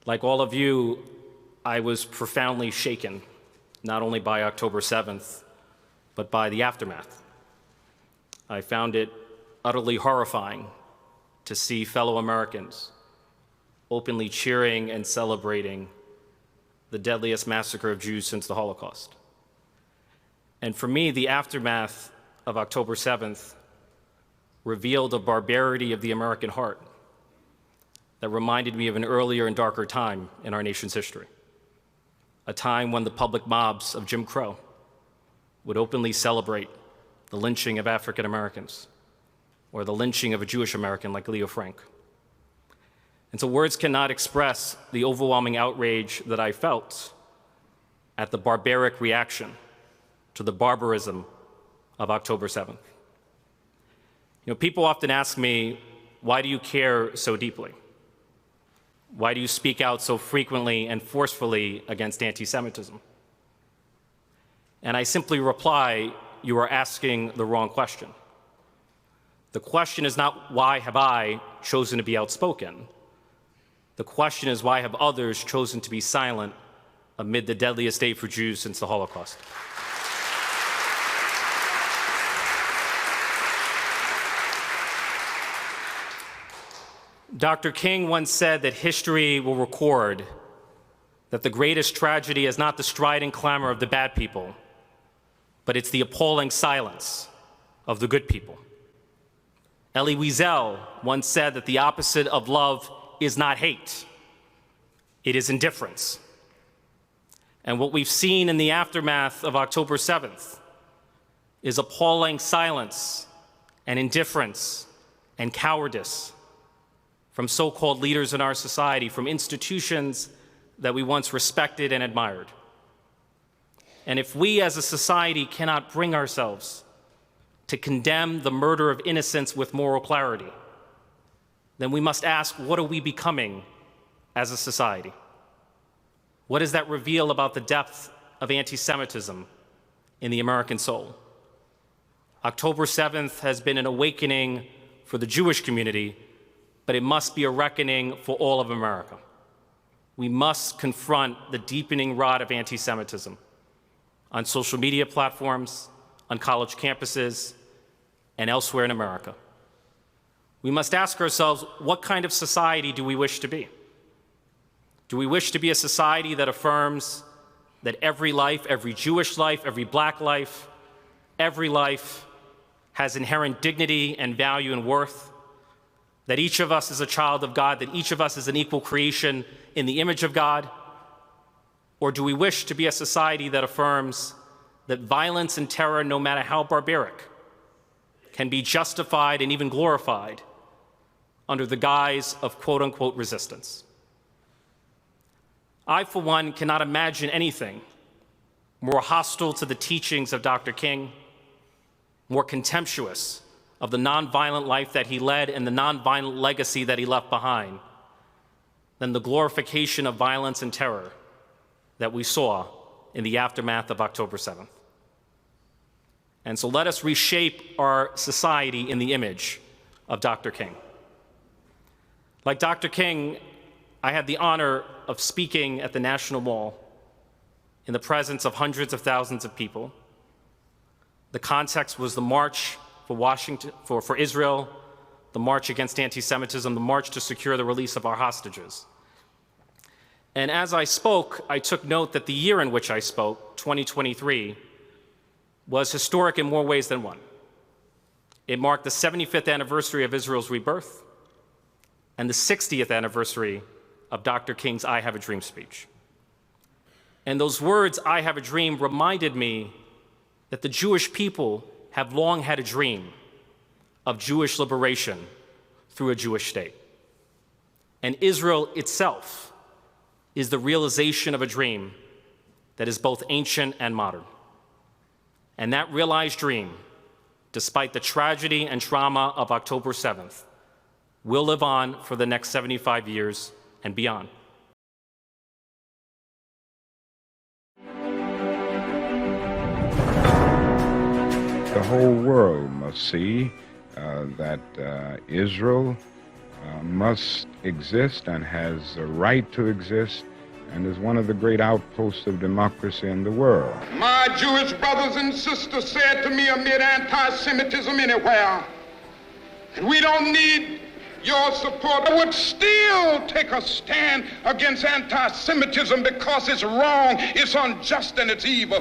Like all of you, I was profoundly shaken, not only by October 7th, but by the aftermath. I found it utterly horrifying to see fellow Americans openly cheering and celebrating the deadliest massacre of Jews since the Holocaust. And for me, the aftermath of October 7th revealed a barbarity of the American heart that reminded me of an earlier and darker time in our nation's history, a time when the public mobs of Jim Crow would openly celebrate the lynching of African Americans or the lynching of a Jewish American like Leo Frank. And so words cannot express the overwhelming outrage that I felt at the barbaric reaction to the barbarism of October 7th. People often ask me, why do you care so deeply? Why do you speak out so frequently and forcefully against anti-Semitism? And I simply reply, you are asking the wrong question. The question is not, why have I chosen to be outspoken? The question is, why have others chosen to be silent amid the deadliest day for Jews since the Holocaust? Dr. King once said that history will record that the greatest tragedy is not the strident clamor of the bad people, but it's the appalling silence of the good people. Elie Wiesel once said that the opposite of love is not hate, it is indifference. And what we've seen in the aftermath of October 7th is appalling silence and indifference and cowardice from so-called leaders in our society, from institutions that we once respected and admired. And if we as a society cannot bring ourselves to condemn the murder of innocents with moral clarity, then we must ask, what are we becoming as a society? What does that reveal about the depth of anti-Semitism in the American soul? October 7th has been an awakening for the Jewish community, but it must be a reckoning for all of America. We must confront the deepening rot of anti-Semitism on social media platforms, on college campuses, and elsewhere in America. We must ask ourselves, what kind of society do we wish to be? Do we wish to be a society that affirms that every life, every Jewish life, every black life, every life has inherent dignity and value and worth? That each of us is a child of God, that each of us is an equal creation in the image of God? Or do we wish to be a society that affirms that violence and terror, no matter how barbaric, can be justified and even glorified under the guise of quote-unquote resistance? I, for one, cannot imagine anything more hostile to the teachings of Dr. King, more contemptuous of the nonviolent life that he led and the nonviolent legacy that he left behind than the glorification of violence and terror that we saw in the aftermath of October 7th. And so let us reshape our society in the image of Dr. King. Like Dr. King, I had the honor of speaking at the National Mall in the presence of hundreds of thousands of people. The context was the March for Israel, the march against anti-Semitism, the march to secure the release of our hostages. And as I spoke, I took note that the year in which I spoke, 2023, was historic in more ways than one. It marked the 75th anniversary of Israel's rebirth and the 60th anniversary of Dr. King's I Have a Dream speech. And those words, I have a dream, reminded me that the Jewish people have long had a dream of Jewish liberation through a Jewish state. And Israel itself is the realization of a dream that is both ancient and modern. And that realized dream, despite the tragedy and trauma of October 7th, will live on for the next 75 years and beyond. The whole world must see that Israel must exist and has a right to exist and is one of the great outposts of democracy in the world. My Jewish brothers and sisters said to me amid anti-Semitism anywhere, we don't need your support. I would still take a stand against anti-Semitism because it's wrong, it's unjust, and it's evil.